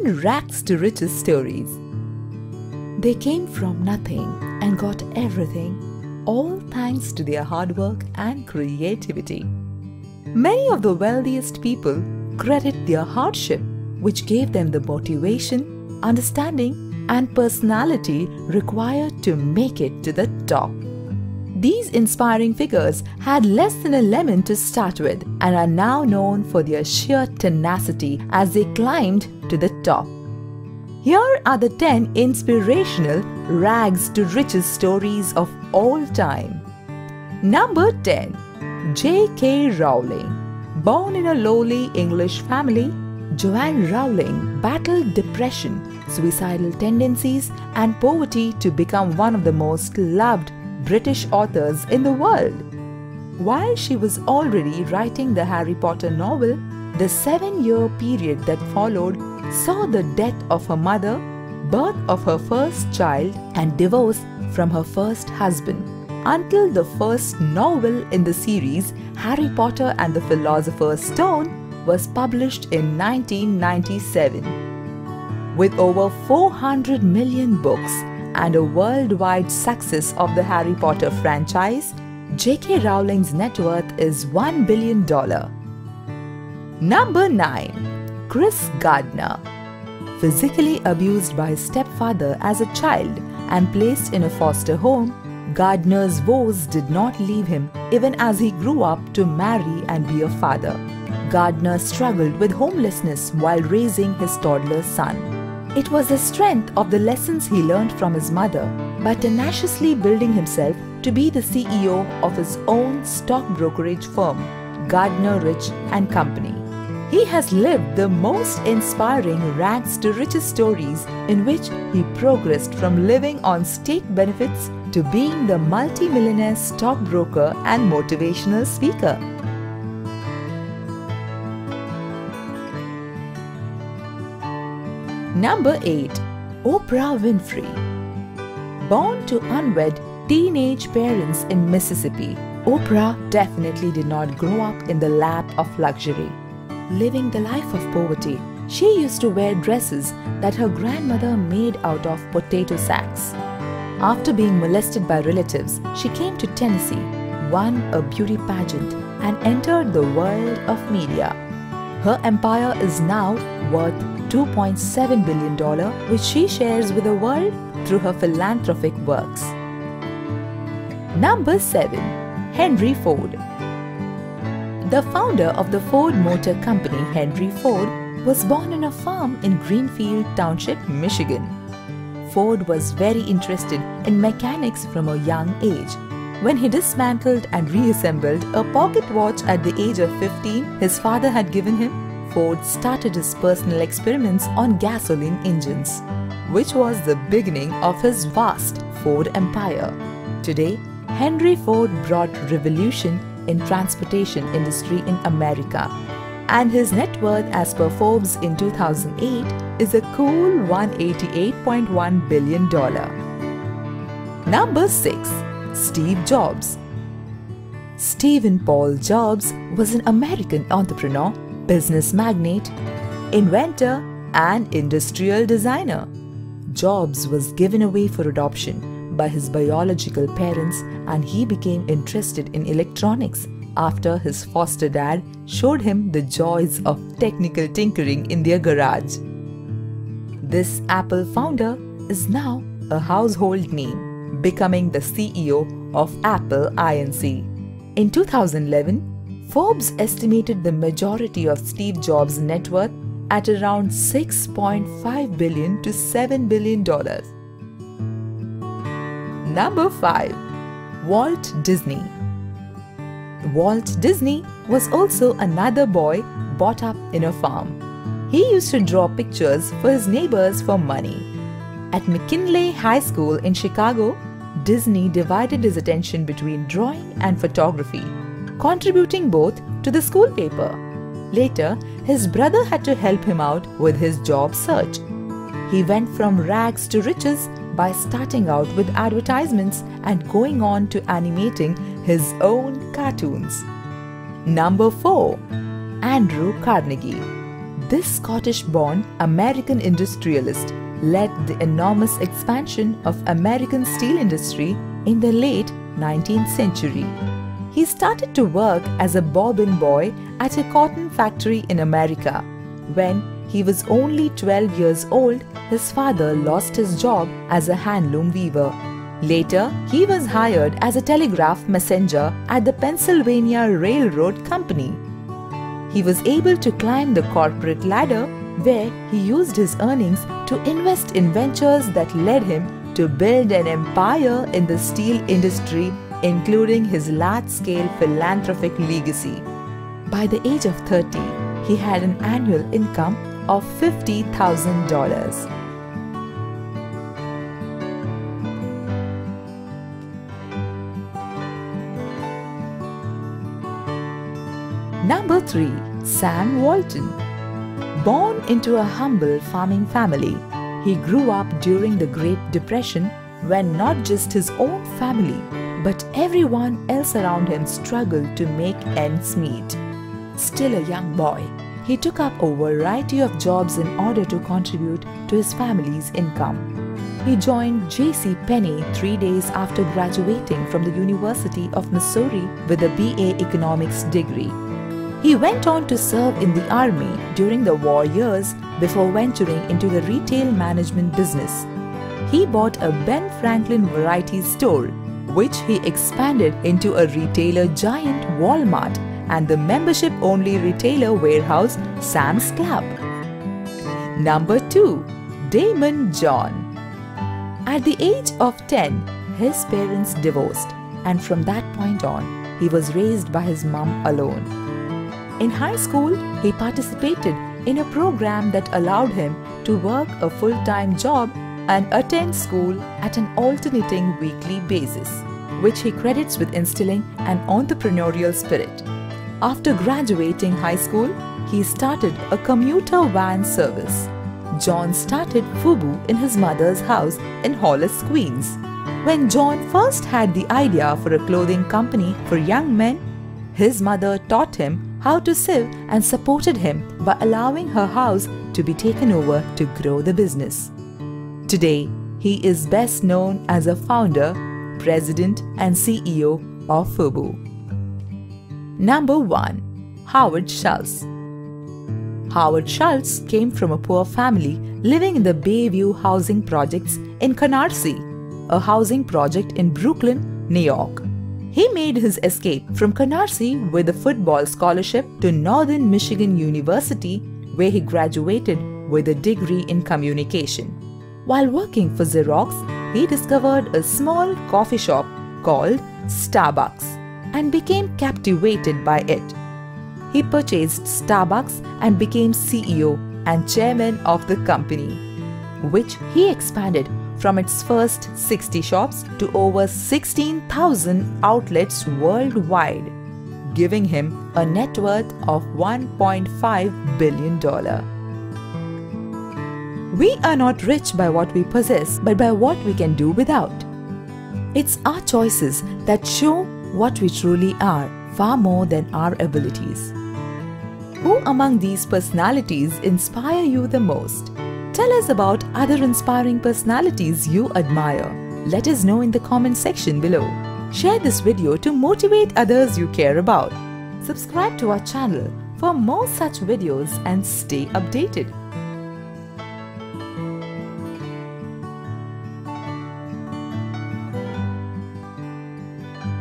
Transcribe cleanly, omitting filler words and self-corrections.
10 rags to riches stories. They came from nothing and got everything, all thanks to their hard work and creativity. Many of the wealthiest people credit their hardship, which gave them the motivation, understanding, and personality required to make it to the top. These inspiring figures had less than a lemon to start with and are now known for their sheer tenacity as they climbed to the top. Here are the 10 inspirational rags to riches stories of all time. Number 10. J.K. Rowling. Born in a lowly English family, Joanne Rowling battled depression, suicidal tendencies, and poverty to become one of the most loved British authors in the world. While she was already writing the Harry Potter novel, the 7-year period that followed saw the death of her mother, birth of her first child, and divorce from her first husband, until the first novel in the series, Harry Potter and the Philosopher's Stone, was published in 1997. With over 400 million books and a worldwide success of the Harry Potter franchise, J.K. Rowling's net worth is $1 billion. Number 9. Chris Gardner. Physically abused by his stepfather as a child and placed in a foster home, Gardner's woes did not leave him even as he grew up to marry and be a father. Gardner struggled with homelessness while raising his toddler son. It was the strength of the lessons he learned from his mother by tenaciously building himself to be the CEO of his own stock brokerage firm, Gardner Rich and Company. He has lived the most inspiring rags to riches stories in which he progressed from living on state benefits to being the multi-millionaire stockbroker and motivational speaker. Number 8. Oprah Winfrey. Born to unwed teenage parents in Mississippi, Oprah definitely did not grow up in the lap of luxury. Living the life of poverty, she used to wear dresses that her grandmother made out of potato sacks. After being molested by relatives, she came to Tennessee, won a beauty pageant, and entered the world of media. Her empire is now worth $2.7 billion, which she shares with the world through her philanthropic works. Number 7. Henry Ford. The founder of the Ford Motor Company, Henry Ford, was born on a farm in Greenfield Township, Michigan. Ford was very interested in mechanics from a young age. When he dismantled and reassembled a pocket watch at the age of 15 his father had given him, Ford started his personal experiments on gasoline engines, which was the beginning of his vast Ford empire. Today, Henry Ford brought revolution in transportation industry in America, and his net worth as per Forbes in 2008 is a cool $188.1 billion. Number 6. Steve Jobs. Stephen Paul Jobs was an American entrepreneur, business magnate, inventor, and industrial designer. Jobs was given away for adoption by his biological parents, and he became interested in electronics after his foster dad showed him the joys of technical tinkering in their garage. This Apple founder is now a household name, becoming the CEO of Apple Inc. In 2011, Forbes estimated the majority of Steve Jobs' net worth at around $6.5 billion to $7 billion. Number 5. Walt Disney. Walt Disney was also another boy brought up in a farm. He used to draw pictures for his neighbors for money. At McKinley High School in Chicago, Disney divided his attention between drawing and photography, contributing both to the school paper. Later, his brother had to help him out with his job search. He went from rags to riches by starting out with advertisements and going on to animating his own cartoons. Number 4. Andrew Carnegie. This Scottish-born American industrialist led the enormous expansion of American steel industry in the late 19th century. He started to work as a bobbin boy at a cotton factory in America. When he was only 12 years old, his father lost his job as a handloom weaver. Later, he was hired as a telegraph messenger at the Pennsylvania Railroad Company. He was able to climb the corporate ladder, where he used his earnings to invest in ventures that led him to build an empire in the steel industry, including his large-scale philanthropic legacy. By the age of 30, he had an annual income of $50,000. Number 3. Sam Walton. Born into a humble farming family, he grew up during the Great Depression when not just his own family, but everyone else around him struggled to make ends meet. Still a young boy, he took up a variety of jobs in order to contribute to his family's income. He joined J.C. Penney 3 days after graduating from the University of Missouri with a BA Economics degree. He went on to serve in the army during the war years before venturing into the retail management business. He bought a Ben Franklin variety store, which he expanded into a retailer giant Walmart and the membership-only retailer warehouse Sam's Club. Number 2. Daymond John. At the age of 10, his parents divorced, and from that point on, he was raised by his mom alone. In high school, he participated in a program that allowed him to work a full-time job and attend school at an alternating weekly basis, which he credits with instilling an entrepreneurial spirit. After graduating high school, he started a commuter van service. John started FUBU in his mother's house in Hollis, Queens. When John first had the idea for a clothing company for young men, his mother taught him how to sew and supported him by allowing her house to be taken over to grow the business. Today, he is best known as a founder, president and CEO of FUBU. Number 1. Howard Schultz. Howard Schultz came from a poor family living in the Bayview housing projects in Canarsie, a housing project in Brooklyn, New York. He made his escape from Canarsie with a football scholarship to Northern Michigan University, where he graduated with a degree in communication. While working for Xerox, he discovered a small coffee shop called Starbucks and became captivated by it. He purchased Starbucks and became CEO and chairman of the company, which he expanded from its first 60 shops to over 16,000 outlets worldwide, giving him a net worth of $1.5 billion. We are not rich by what we possess, but by what we can do without. It's our choices that show what we truly are, far more than our abilities. Who among these personalities inspire you the most? Tell us about other inspiring personalities you admire. Let us know in the comment section below. Share this video to motivate others you care about. Subscribe to our channel for more such videos and stay updated.